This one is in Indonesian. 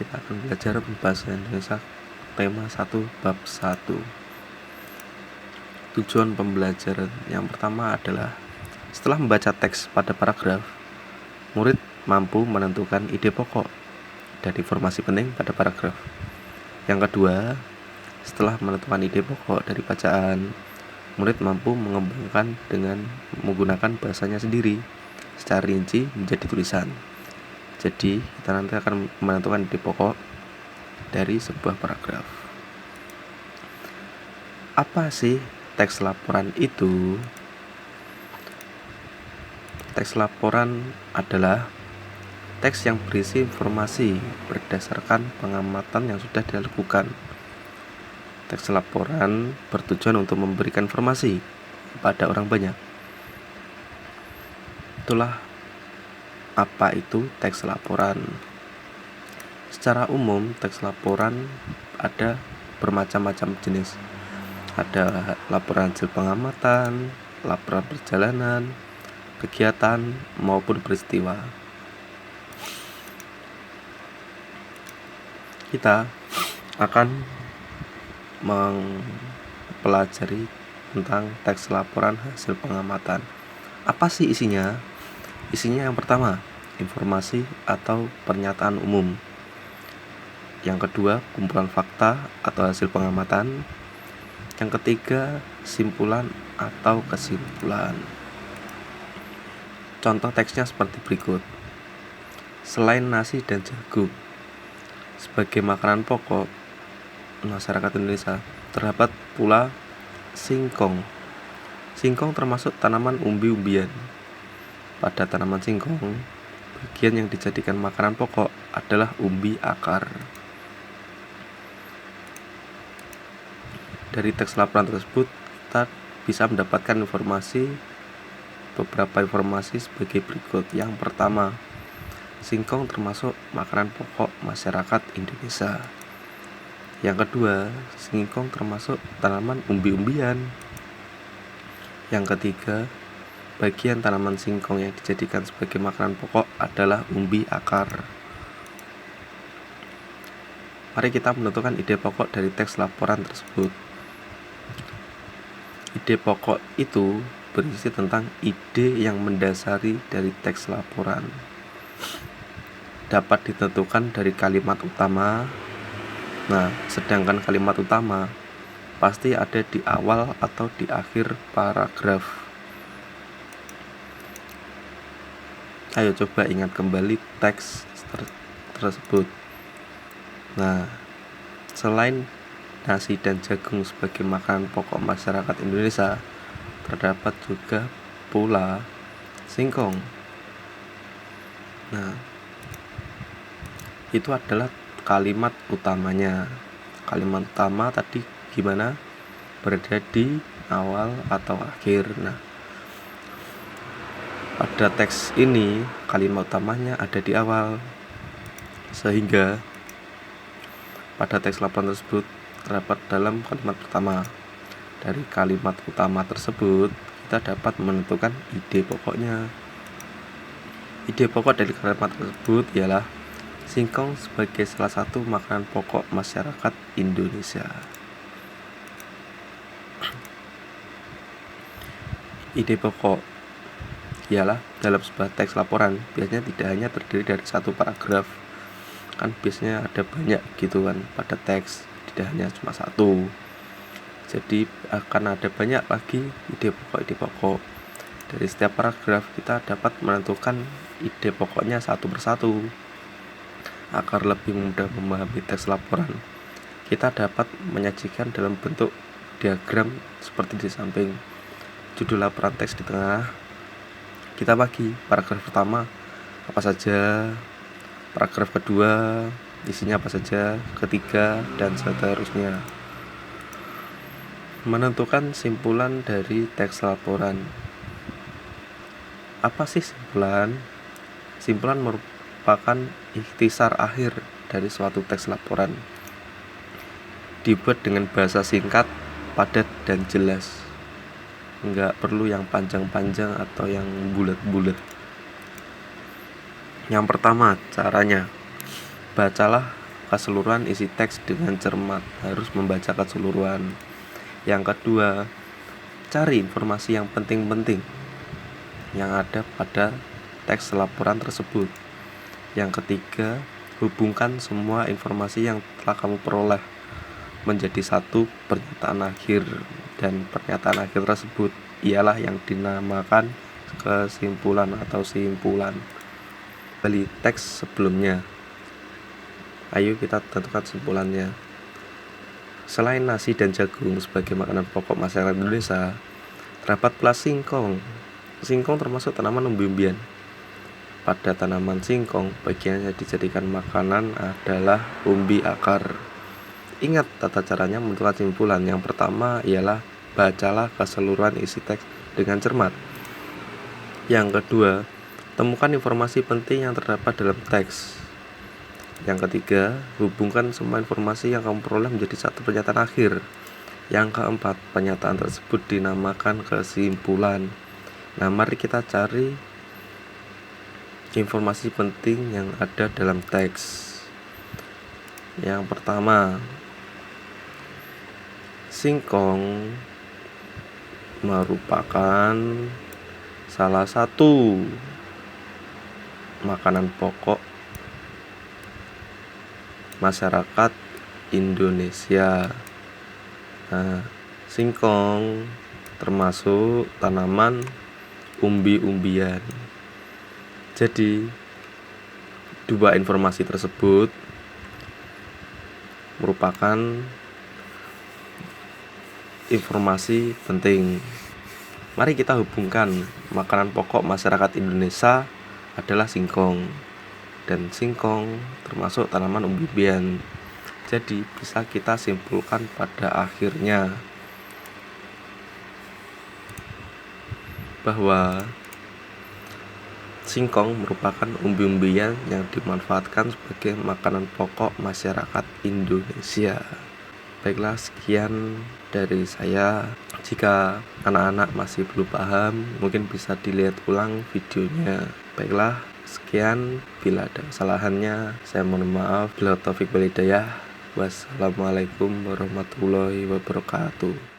Kita akan belajar bahasa Indonesia tema 1 bab 1. Tujuan pembelajaran yang pertama adalah setelah membaca teks pada paragraf, murid mampu menentukan ide pokok dan informasi penting pada paragraf. Yang kedua, setelah menentukan ide pokok dari bacaan, murid mampu mengembangkan dengan menggunakan bahasanya sendiri secara rinci menjadi tulisan. Jadi, kita nanti akan menentukan ide pokok dari sebuah paragraf. Apa sih teks laporan itu? Teks laporan adalah teks yang berisi informasi berdasarkan pengamatan yang sudah dilakukan. Teks laporan bertujuan untuk memberikan informasi kepada orang banyak. Itulah apa itu teks laporan. Secara umum, teks laporan ada bermacam-macam jenis. Ada laporan hasil pengamatan, laporan perjalanan, kegiatan, maupun peristiwa. Kita akan mempelajari tentang teks laporan hasil pengamatan. Apa sih isinya? Isinya yang pertama, informasi atau pernyataan umum. Yang kedua, kumpulan fakta atau hasil pengamatan. Yang ketiga, simpulan atau kesimpulan. Contoh teksnya seperti berikut. Selain nasi dan jagung sebagai makanan pokok masyarakat Indonesia, terdapat pula singkong. Singkong termasuk tanaman umbi-umbian. Pada tanaman singkong, bagian yang dijadikan makanan pokok adalah umbi akar. Dari teks laporan tersebut, kita bisa mendapatkan beberapa informasi sebagai berikut. Yang pertama, singkong termasuk makanan pokok masyarakat Indonesia. Yang kedua, singkong termasuk tanaman umbi-umbian. Yang ketiga, bagian tanaman singkong yang dijadikan sebagai makanan pokok adalah umbi akar. Mari kita menentukan ide pokok dari teks laporan tersebut. Ide pokok itu berisi tentang ide yang mendasari dari teks laporan. Dapat ditentukan dari kalimat utama. Nah, sedangkan kalimat utama pasti ada di awal atau di akhir paragraf. Ayo coba ingat kembali teks tersebut. Nah, selain nasi dan jagung sebagai makanan pokok masyarakat Indonesia, terdapat juga pula singkong. Nah, itu adalah kalimat utamanya. Kalimat utama tadi gimana? Berada di awal atau akhir. Nah, pada teks ini kalimat utamanya ada di awal, sehingga pada teks laporan tersebut terdapat dalam kalimat pertama. Dari kalimat utama tersebut kita dapat menentukan ide pokoknya. Ide pokok dari kalimat tersebut ialah singkong sebagai salah satu makanan pokok masyarakat Indonesia. Ide pokok ialah dalam sebuah teks laporan biasanya tidak hanya terdiri dari satu paragraf. Kan biasanya ada banyak gitu kan pada teks, tidak hanya cuma satu. Jadi akan ada banyak lagi ide pokok. Dari setiap paragraf kita dapat menentukan ide pokoknya satu persatu. Agar lebih mudah memahami teks laporan, kita dapat menyajikan dalam bentuk diagram seperti di samping. Judul laporan teks di tengah. Kita bagi paragraf pertama apa saja, paragraf kedua isinya apa saja, ketiga dan seterusnya. Menentukan simpulan dari teks laporan. Apa sih simpulan? Simpulan merupakan ikhtisar akhir dari suatu teks laporan. Dibuat dengan bahasa singkat, padat dan jelas. Enggak perlu yang panjang-panjang atau yang bulat-bulat. Yang pertama, caranya bacalah keseluruhan isi teks dengan cermat, harus membaca keseluruhan. Yang kedua, cari informasi yang penting-penting yang ada pada teks laporan tersebut. Yang ketiga, hubungkan semua informasi yang telah kamu peroleh menjadi satu pernyataan akhir, dan pernyataan akhir tersebut ialah yang dinamakan kesimpulan atau simpulan dari teks sebelumnya. Ayo kita tentukan simpulannya. Selain nasi dan jagung sebagai makanan pokok masyarakat Indonesia, terdapat pula singkong. Singkong termasuk tanaman umbi-umbian. Pada tanaman singkong, bagian yang dijadikan makanan adalah umbi akar. Ingat tata caranya menentukan simpulan. Yang pertama ialah bacalah keseluruhan isi teks dengan cermat. Yang kedua, temukan informasi penting yang terdapat dalam teks. Yang ketiga, hubungkan semua informasi yang kamu peroleh menjadi satu pernyataan akhir. Yang keempat, pernyataan tersebut dinamakan kesimpulan. Nah, mari kita cari informasi penting yang ada dalam teks. Yang pertama, singkong merupakan salah satu makanan pokok masyarakat Indonesia. Nah, singkong termasuk tanaman umbi-umbian. Jadi, dua informasi tersebut merupakan informasi penting. Mari kita hubungkan makanan pokok masyarakat Indonesia adalah singkong, dan singkong termasuk tanaman umbi-umbian. Jadi bisa kita simpulkan pada akhirnya bahwa singkong merupakan umbi-umbian yang dimanfaatkan sebagai makanan pokok masyarakat Indonesia. Baiklah, sekian dari saya. Jika anak-anak masih belum paham, mungkin bisa dilihat ulang videonya. Baiklah, sekian. Bila ada kesalahannya, saya mohon maaf. Bila taufik wal hidayah. Wassalamualaikum warahmatullahi wabarakatuh.